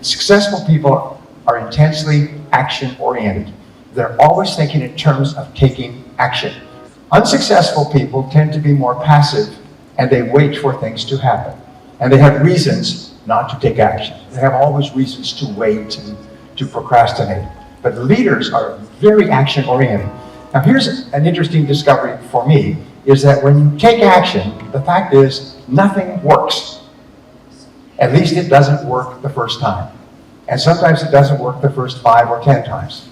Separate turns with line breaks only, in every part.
Successful people are intensely action-oriented. They're always thinking in terms of taking action. Unsuccessful people tend to be more passive, and they wait for things to happen. And they have reasons not to take action. They have always reasons to wait and to procrastinate. But leaders are very action-oriented. Now here's an interesting discovery for me, is that when you take action, the fact is nothing works. At least it doesn't work the first time. And sometimes it doesn't work the first 5 or 10 times.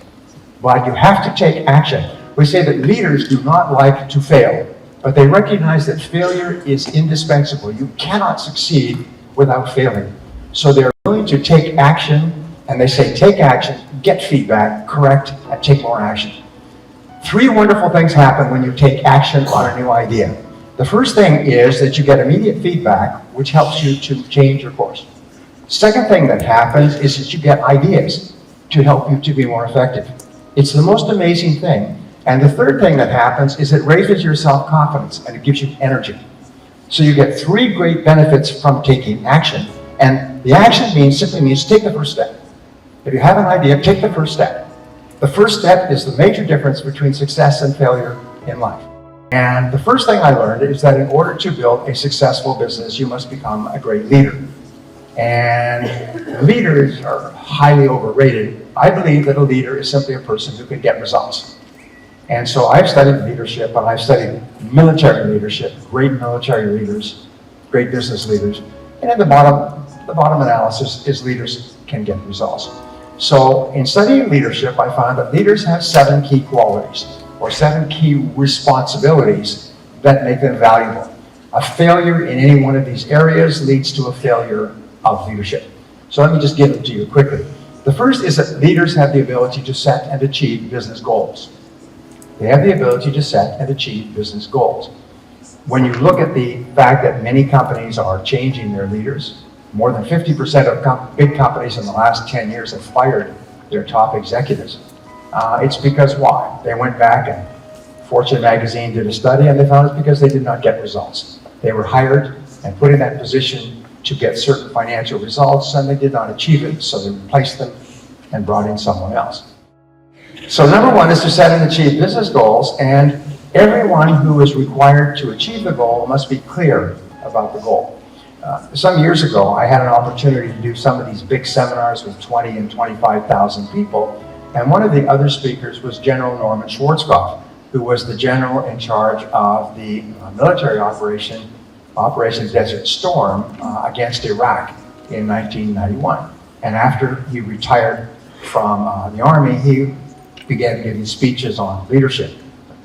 But you have to take action. We say that leaders do not like to fail, but they recognize that failure is indispensable. You cannot succeed without failing. So they're willing to take action, and they say take action, get feedback, correct, and take more action. 3 wonderful things happen when you take action on a new idea. The first thing is that you get immediate feedback, which helps you to change your course. Second thing that happens is that you get ideas to help you to be more effective. It's the most amazing thing. And the third thing that happens is it raises your self-confidence and it gives you energy. So you get 3 great benefits from taking action. And the action simply means take the first step. If you have an idea, take the first step. The first step is the major difference between success and failure in life. And the first thing I learned is that in order to build a successful business, you must become a great leader. And leaders are highly overrated. I believe that a leader is simply a person who can get results. And so I've studied leadership, and I've studied military leadership, great military leaders, great business leaders. And at the bottom analysis is leaders can get results. So in studying leadership, I found that leaders have 7 key qualities, or 7 key responsibilities that make them valuable. A failure in any one of these areas leads to a failure of leadership. So let me just give them to you quickly. The first is that leaders have the ability to set and achieve business goals. They have the ability to set and achieve business goals. When you look at the fact that many companies are changing their leaders, more than 50% of big companies in the last 10 years have fired their top executives. It's because why? They went back and Fortune magazine did a study and they found it's because they did not get results. They were hired and put in that position to get certain financial results, and they did not achieve it, so they replaced them and brought in someone else. So number 1 is to set and achieve business goals, and everyone who is required to achieve the goal must be clear about the goal. Some years ago, I had an opportunity to do some of these big seminars with 20 and 25,000 people, and one of the other speakers was General Norman Schwarzkopf, who was the general in charge of the military Operation Desert Storm against Iraq in 1991. And after he retired from the Army, he began giving speeches on leadership.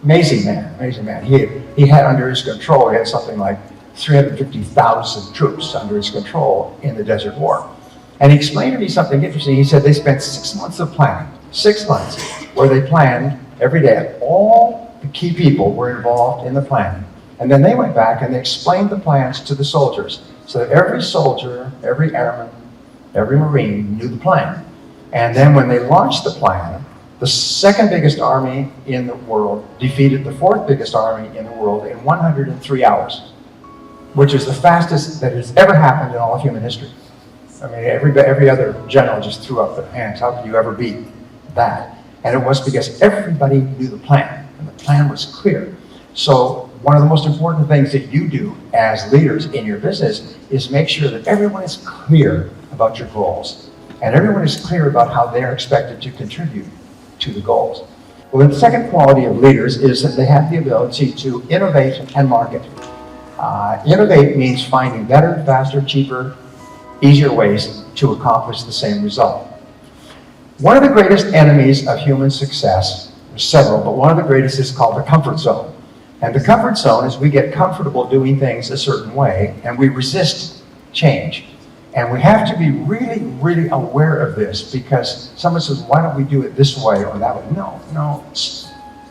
Amazing man, amazing man. He had under his control, he had something like 350,000 troops under his control in the Desert War. And he explained to me something interesting. He said they spent 6 months of planning, 6 months, where they planned every day. All the key people were involved in the planning. And then they went back and they explained the plans to the soldiers, so that every soldier, every airman, every Marine knew the plan. And then when they launched the plan, the 2nd biggest army in the world defeated the 4th biggest army in the world in 103 hours, which is the fastest that has ever happened in all of human history. I mean, every other general just threw up their hands. How could you ever beat that? And it was because everybody knew the plan, and the plan was clear. So one of the most important things that you do as leaders in your business is make sure that everyone is clear about your goals, and everyone is clear about how they're expected to contribute to the goals. Well, the second quality of leaders is that they have the ability to innovate and market. Innovate means finding better, faster, cheaper, easier ways to accomplish the same result. One of the greatest enemies of human success, there's several, but one of the greatest is called the comfort zone. And the comfort zone is we get comfortable doing things a certain way, and we resist change. And we have to be really, really aware of this, because someone says, why don't we do it this way or that way? No.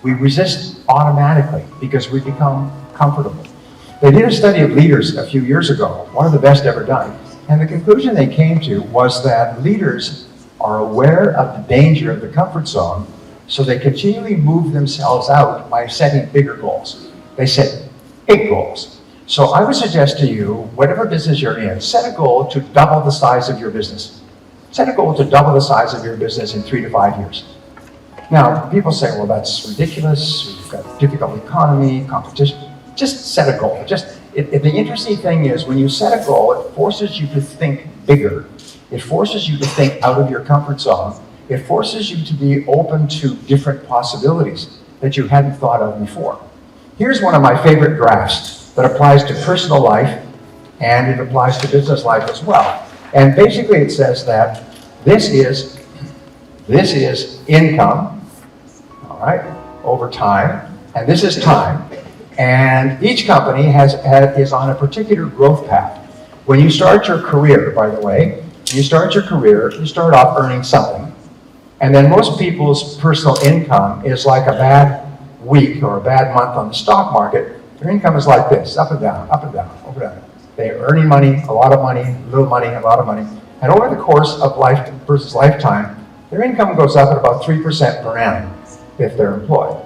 We resist automatically because we become comfortable. They did a study of leaders a few years ago, one of the best ever done. And the conclusion they came to was that leaders are aware of the danger of the comfort zone, so they continually move themselves out by setting bigger goals. They set big goals. So I would suggest to you, whatever business you're in, set a goal to double the size of your business. Set a goal to double the size of your business in 3 to 5 years. Now, people say, well, that's ridiculous. We've got a difficult economy, competition. Just set a goal. The interesting thing is when you set a goal, it forces you to think bigger. It forces you to think out of your comfort zone. It forces you to be open to different possibilities that you hadn't thought of before. Here's one of my favorite graphs that applies to personal life and it applies to business life as well. And basically it says that this is income, all right, over time, and this is time. And each company is on a particular growth path. When you start your career, by the way, when you start your career, you start off earning something. And then most people's personal income is like a bad week or a bad month on the stock market. Their income is like this, up and down, up and down, up and down. They're earning money, a lot of money, little money, a lot of money. And over the course of life versus lifetime, their income goes up at about 3% per annum if they're employed.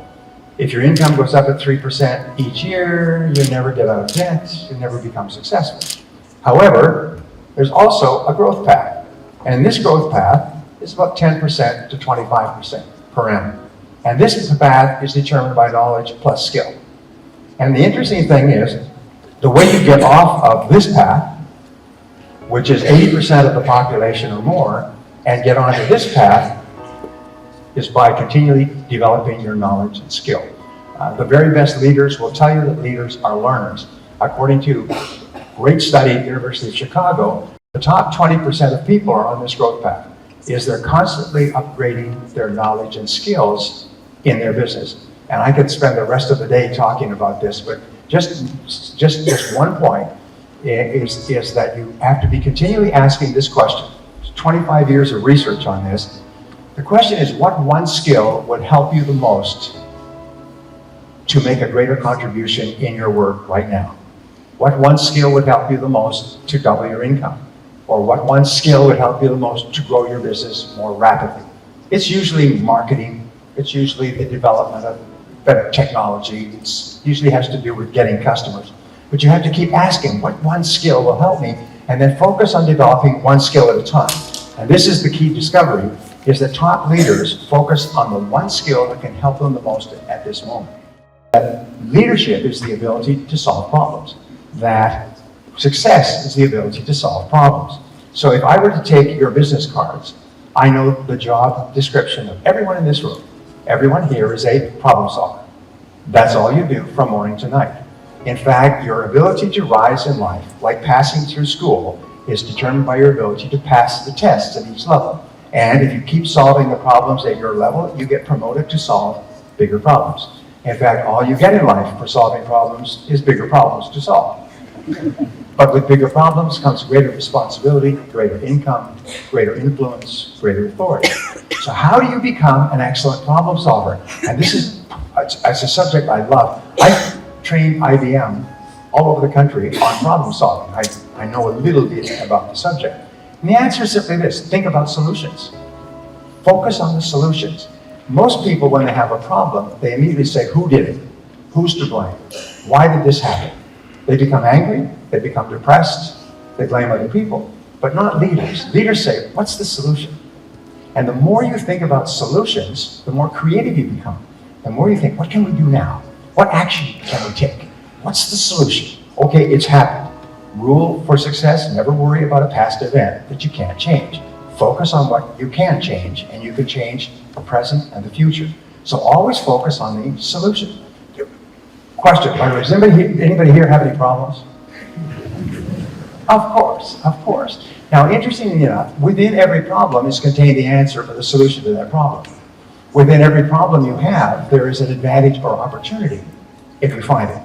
If your income goes up at 3% each year, you never get out of debt, you never become successful. However, there's also a growth path. And this growth path is about 10% to 25% per annum. And this path is determined by knowledge plus skill. And the interesting thing is, the way you get off of this path, which is 80% of the population or more, and get onto this path, is by continually developing your knowledge and skill. The very best leaders will tell you that leaders are learners. According to a great study at the University of Chicago, the top 20% of people are on this growth path, is they're constantly upgrading their knowledge and skills in their business. And I could spend the rest of the day talking about this, but just one point is that you have to be continually asking this question. There's 25 years of research on this. The question is, what one skill would help you the most to make a greater contribution in your work right now? What one skill would help you the most to double your income? Or what one skill would help you the most to grow your business more rapidly? It's usually marketing. It's usually the development of better technology. It usually has to do with getting customers. But you have to keep asking, what one skill will help me? And then focus on developing one skill at a time. And this is the key discovery, is that top leaders focus on the one skill that can help them the most at this moment. That leadership is the ability to solve problems. That success is the ability to solve problems. So if I were to take your business cards, I know the job description of everyone in this room. Everyone here is a problem solver. That's all you do from morning to night. In fact, your ability to rise in life, like passing through school, is determined by your ability to pass the tests at each level. And if you keep solving the problems at your level, you get promoted to solve bigger problems. In fact, all you get in life for solving problems is bigger problems to solve. But with bigger problems comes greater responsibility, greater income, greater influence, greater authority. So how do you become an excellent problem solver? And this is a subject I love. I train IBM all over the country on problem solving. I know a little bit about the subject. And the answer is simply this: think about solutions. Focus on the solutions. Most people, when they have a problem, they immediately say, who did it? Who's to blame? Why did this happen? They become angry, they become depressed, they blame other people, but not leaders. Leaders say, what's the solution? And the more you think about solutions, the more creative you become. The more you think, what can we do now? What action can we take? What's the solution? Okay, it's happened. Rule for success, never worry about a past event that you can't change. Focus on what you can change, and you can change the present and the future. So always focus on the solution. Question, by the way, does anybody here have any problems? Of course. Now, interestingly enough, within every problem is contained the answer for the solution to that problem. Within every problem you have, there is an advantage or opportunity, if you find it.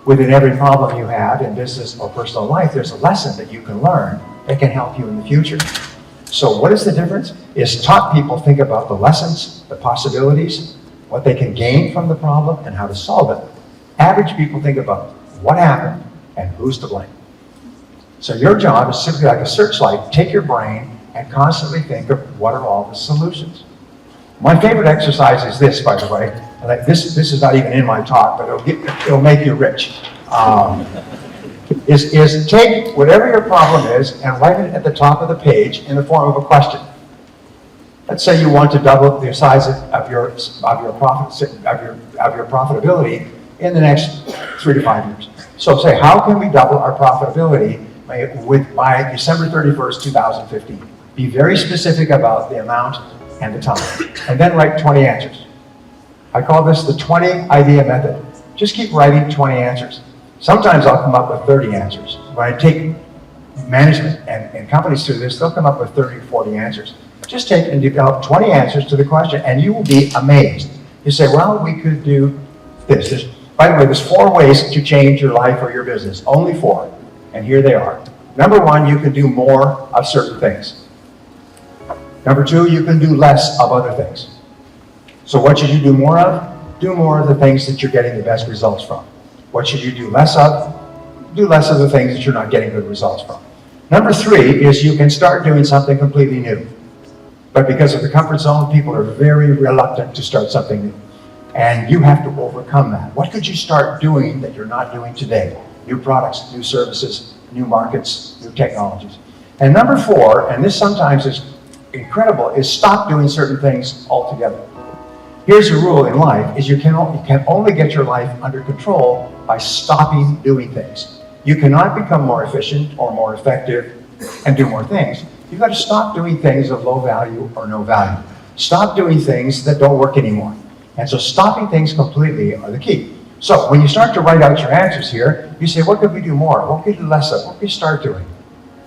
Within every problem you have in business or personal life, there's a lesson that you can learn that can help you in the future. So what is the difference? Is top people think about the lessons, the possibilities, what they can gain from the problem, and how to solve it. Average people think about what happened and who's to blame. So your job is simply like a searchlight. Take your brain and constantly think of what are all the solutions. My favorite exercise is this, by the way. Like this is not even in my talk, but it'll make you rich. is take whatever your problem is and write it at the top of the page in the form of a question. Let's say you want to double the size of your profitability in the next 3 to 5 years. So say, how can we double our profitability by December 31st, 2015? Be very specific about the amount and the time. And then write 20 answers. I call this the 20 idea method. Just keep writing 20 answers. Sometimes I'll come up with 30 answers. When I take management and companies through this, they'll come up with 30 or 40 answers. Just take and develop 20 answers to the question, and you will be amazed. You say, well, we could do this. By the way, there's 4 ways to change your life or your business. Only 4. And here they are. Number 1, you can do more of certain things. Number 2, you can do less of other things. So what should you do more of? Do more of the things that you're getting the best results from. What should you do less of? Do less of the things that you're not getting good results from. Number 3 is you can start doing something completely new. But because of the comfort zone, people are very reluctant to start something new. And you have to overcome that. What could you start doing that you're not doing today? New products, new services, new markets, new technologies. And number 4, and this sometimes is incredible, is stop doing certain things altogether. Here's a rule in life, is you can only get your life under control by stopping doing things. You cannot become more efficient or more effective and do more things. You've got to stop doing things of low value or no value. Stop doing things that don't work anymore. And so stopping things completely are the key. So when you start to write out your answers here, you say, what could we do more? What could we do less of? What could we start doing?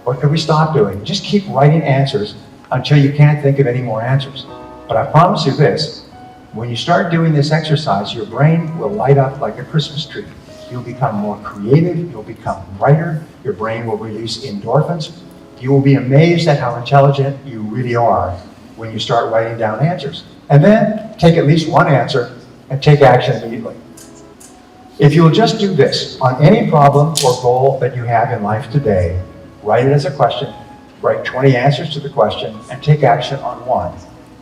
What could we stop doing? Just keep writing answers until you can't think of any more answers. But I promise you this, when you start doing this exercise, your brain will light up like a Christmas tree. You'll become more creative, you'll become brighter, your brain will release endorphins. You will be amazed at how intelligent you really are when you start writing down answers. And then take at least one answer and take action immediately. If you'll just do this on any problem or goal that you have in life today, write it as a question, write 20 answers to the question, and take action on one.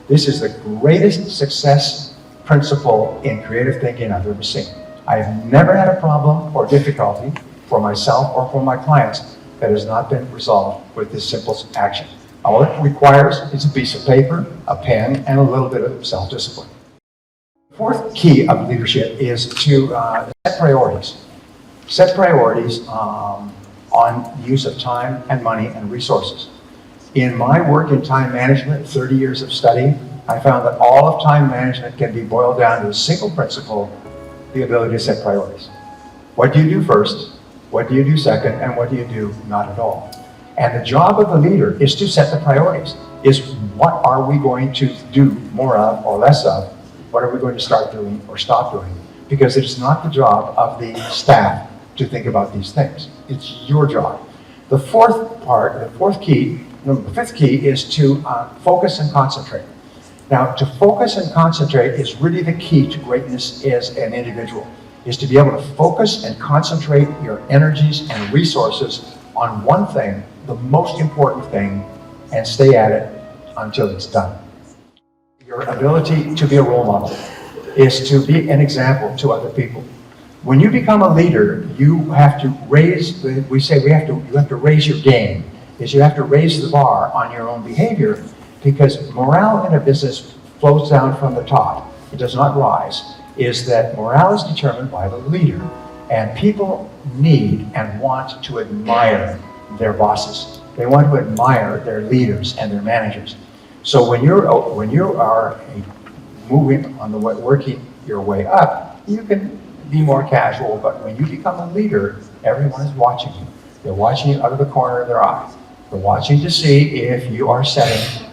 This is the greatest success principle in creative thinking I've ever seen. I have never had a problem or difficulty for myself or for my clients that has not been resolved with this simple action. All it requires is a piece of paper, a pen, and a little bit of self-discipline. The 4th key of leadership is to set priorities. Set priorities on the use of time and money and resources. In my work in time management, 30 years of study, I found that all of time management can be boiled down to a single principle, the ability to set priorities. What do you do first? What do you do second? And what do you do not at all? And the job of the leader is to set the priorities. Is what are we going to do more of or less of? What are we going to start doing or stop doing? Because it's not the job of the staff to think about these things. It's your job. The 5th key is to focus and concentrate. Now, to focus and concentrate is really the key to greatness as an individual, is to be able to focus and concentrate your energies and resources on one thing, the most important thing, and stay at it until it's done. Your ability to be a role model is to be an example to other people. When you become a leader, you have to raise, you have to raise your game, is you have to raise the bar on your own behavior, because morale in a business flows down from the top. It does not rise. Is that morale is determined by the leader, and people need and want to admire their bosses. They want to admire their leaders and their managers. So when you are working your way up, you can be more casual, but when you become a leader, everyone is watching you. They're watching you out of the corner of their eye. They're watching to see if you are setting.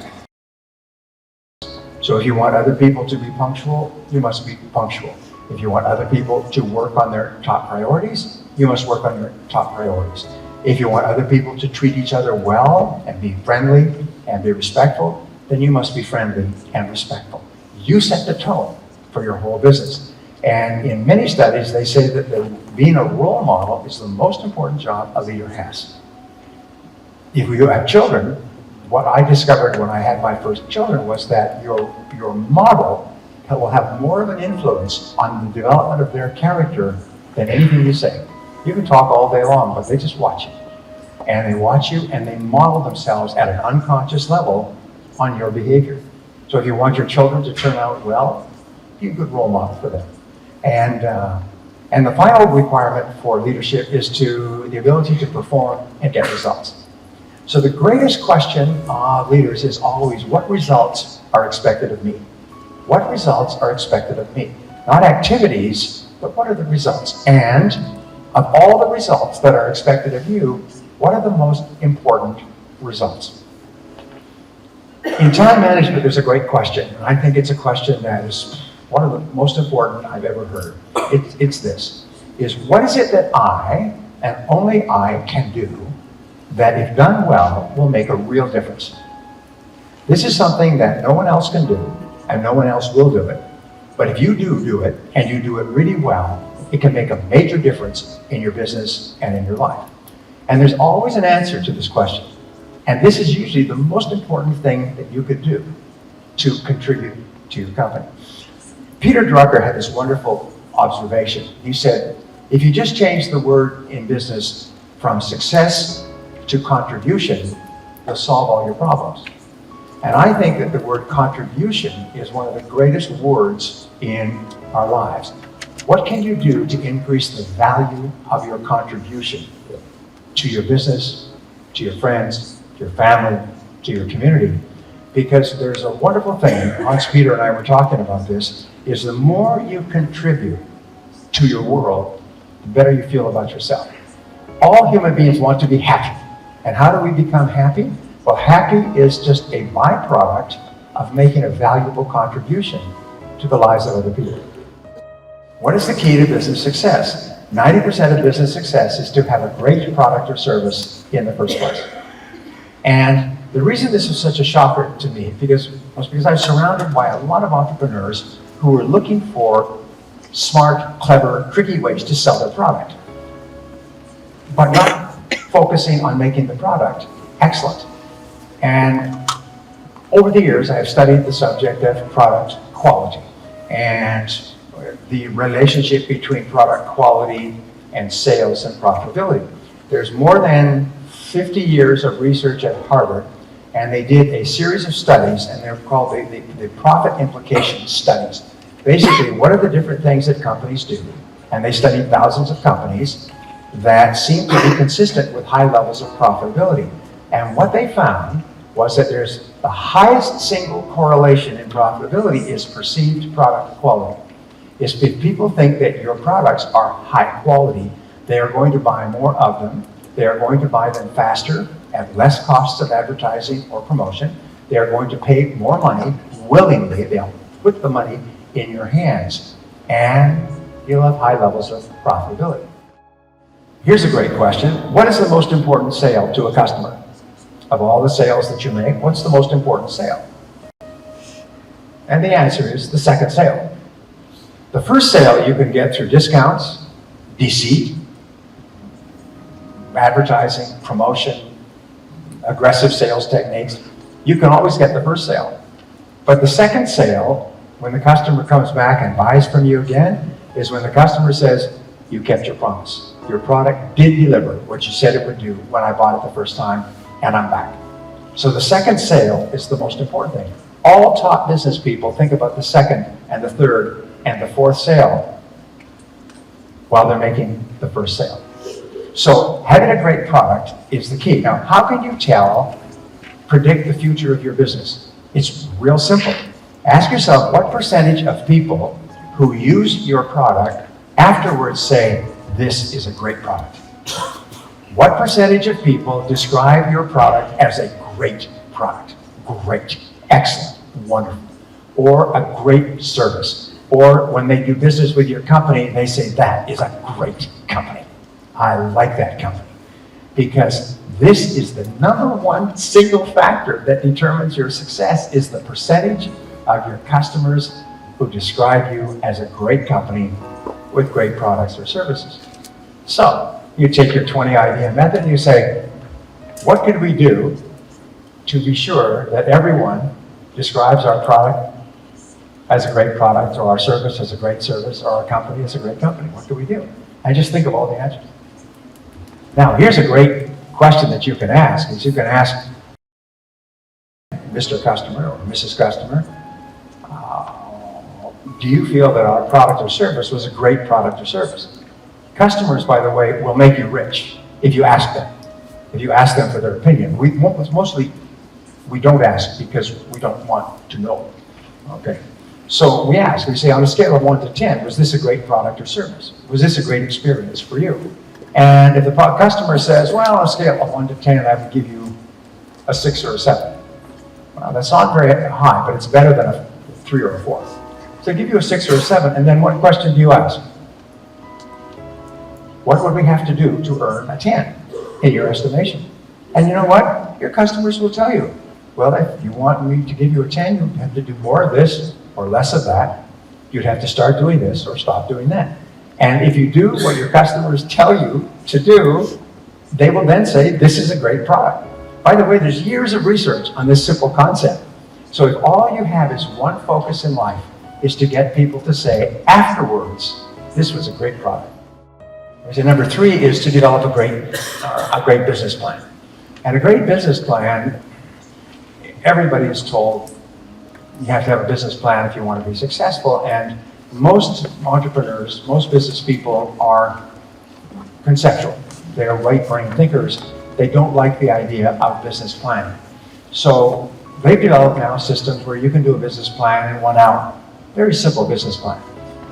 So if you want other people to be punctual, you must be punctual. If you want other people to work on their top priorities, you must work on your top priorities. If you want other people to treat each other well and be friendly and be respectful, then you must be friendly and respectful. You set the tone for your whole business. And in many studies, they say that being a role model is the most important job a leader has. If you have children, what I discovered when I had my first children was that your model will have more of an influence on the development of their character than anything you say. You can talk all day long, but they just watch you. And they watch you and they model themselves at an unconscious level on your behavior. So if you want your children to turn out well, be a good role model for them. And the final requirement for leadership is the ability to perform and get results. So the greatest question of leaders is always, what results are expected of me? What results are expected of me? Not activities, but what are the results? And of all the results that are expected of you, what are the most important results? In time management, there's a great question. And I think it's a question that is one of the most important I've ever heard. It's this, is what is it that I, and only I, can do that if done well, will make a real difference? This is something that no one else can do, and no one else will do it. But if you do it, and you do it really well, it can make a major difference in your business and in your life. And there's always an answer to this question. And this is usually the most important thing that you could do to contribute to your company. Peter Drucker had this wonderful observation. He said, if you just change the word in business from success to contribution, you'll solve all your problems. And I think that the word contribution is one of the greatest words in our lives. What can you do to increase the value of your contribution to your business, to your friends, to your family, to your community? Because there's a wonderful thing, Hans Peter and I were talking about this, is the more you contribute to your world, the better you feel about yourself. All human beings want to be happy. And how do we become happy? Well, happy is just a byproduct of making a valuable contribution to the lives of other people. What is the key to business success? 90% of business success is to have a great product or service in the first place. And the reason this is such a shocker to me was because I'm surrounded by a lot of entrepreneurs who are looking for smart, clever, tricky ways to sell their product, but not focusing on making the product excellent. And over the years, I have studied the subject of product quality and the relationship between product quality and sales and profitability. There's more than 50 years of research at Harvard, and they did a series of studies, and they're called the profit implication studies. Basically, what are the different things that companies do? And they studied thousands of companies that seem to be consistent with high levels of profitability. And what they found was that there's the highest single correlation in profitability is perceived product quality. If people think that your products are high quality, they are going to buy more of them. They are going to buy them faster at less costs of advertising or promotion. They are going to pay more money willingly. They'll put the money in your hands, and you'll have high levels of profitability. Here's a great question. What is the most important sale to a customer? Of all the sales that you make, what's the most important sale? And the answer is the second sale. The first sale you can get through discounts, deceit, advertising, promotion, aggressive sales techniques. You can always get the first sale. But the second sale, when the customer comes back and buys from you again, is when the customer says, you kept your promise. Your product did deliver what you said it would do when I bought it the first time, and I'm back. So the second sale is the most important thing. All top business people think about the second and the third and the fourth sale while they're making the first sale. So having a great product is the key. Now, how can you predict the future of your business? It's real simple. Ask yourself what percentage of people who use your product afterwards say, this is a great product. What percentage of people describe your product as a great product? Great, excellent, wonderful. Or a great service. Or when they do business with your company, they say, that is a great company. I like that company. Because this is the number one single factor that determines your success, is the percentage of your customers who describe you as a great company with great products or services. So, you take your 20 idea method and you say, what could we do to be sure that everyone describes our product as a great product, or our service as a great service, or our company as a great company? What do we do? And just think of all the answers. Now, here's a great question that you can ask, is you can ask Mr. Customer or Mrs. Customer, do you feel that our product or service was a great product or service? Customers, by the way, will make you rich if you ask them. If you ask them for their opinion. Mostly, we don't ask because we don't want to know. Okay. So we ask, we say on a scale of 1 to 10, was this a great product or service? Was this a great experience for you? And if the customer says, well, on a scale of 1 to 10, I would give you a 6 or a 7. Well, that's not very high, but it's better than a 3 or a 4. So I give you a 6 or a 7, and then what question do you ask? What would we have to do to earn a 10 in your estimation? And you know what? Your customers will tell you, well, if you want me to give you a 10, you have to do more of this or less of that. You'd have to start doing this or stop doing that. And if you do what your customers tell you to do, they will then say, this is a great product. By the way, there's years of research on this simple concept. So if all you have is one focus in life, is to get people to say afterwards, this was a great product. So number 3 is to develop a great business plan. And a great business plan, everybody is told you have to have a business plan if you want to be successful. And most entrepreneurs, most business people are conceptual. They're right-brain thinkers. They don't like the idea of business planning. So they've developed now systems where you can do a business plan in 1 hour. Very simple business plan.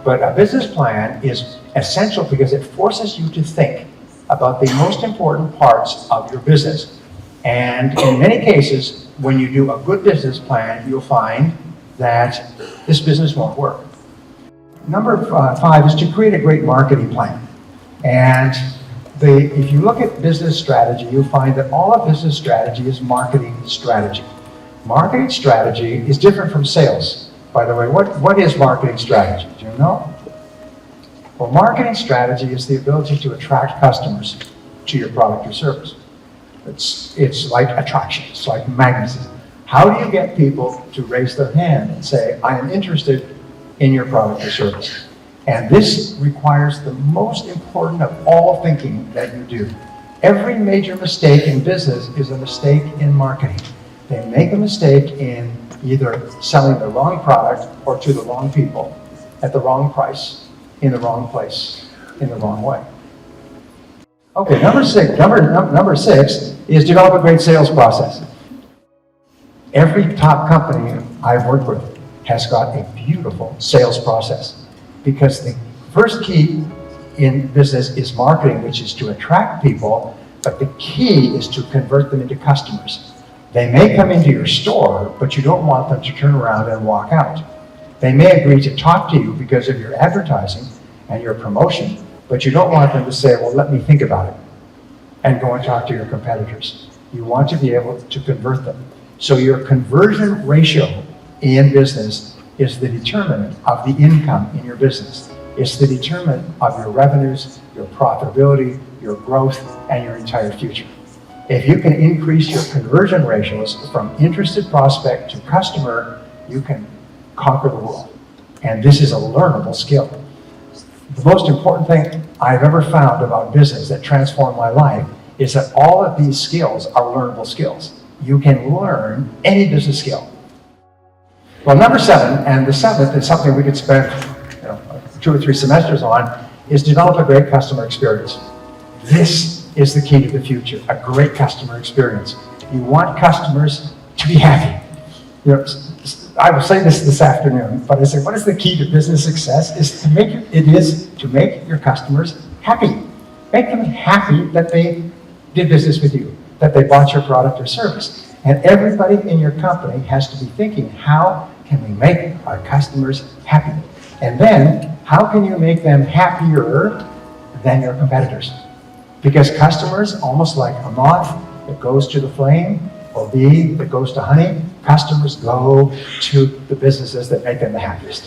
But a business plan is essential because it forces you to think about the most important parts of your business. And in many cases, when you do a good business plan, you'll find that this business won't work. Number 5 is to create a great marketing plan. And if you look at business strategy, you'll find that all of business strategy is marketing strategy. Marketing strategy is different from sales. By the way, what is marketing strategy? Do you know? Well, marketing strategy is the ability to attract customers to your product or service. It's like attraction, it's like magnetism. How do you get people to raise their hand and say, I am interested in your product or service? And this requires the most important of all thinking that you do. Every major mistake in business is a mistake in marketing. They make a mistake in either selling the wrong product or to the wrong people at the wrong price, in the wrong place, in the wrong way. Okay, number six is develop a great sales process. Every top company I've worked with has got a beautiful sales process because the first key in business is marketing, which is to attract people, but the key is to convert them into customers. They may come into your store, but you don't want them to turn around and walk out. They may agree to talk to you because of your advertising and your promotion, but you don't want them to say, well, let me think about it, and go and talk to your competitors. You want to be able to convert them. So your conversion ratio in business is the determinant of the income in your business. It's the determinant of your revenues, your profitability, your growth, and your entire future. If you can increase your conversion ratios from interested prospect to customer, you can conquer the world. And this is a learnable skill. The most important thing I've ever found about business that transformed my life is that all of these skills are learnable skills. You can learn any business skill. Well, number 7, and the 7th is something we could spend 2 or 3 semesters on, is develop a great customer experience. This is the key to the future, a great customer experience. You want customers to be happy. I will say this afternoon, but I say, what is the key to business success? It is to make your customers happy. Make them happy that they did business with you, that they bought your product or service. And everybody in your company has to be thinking, how can we make our customers happy? And then, how can you make them happier than your competitors? Because customers, almost like a moth that goes to the flame, or bee that goes to honey, customers go to the businesses that make them the happiest.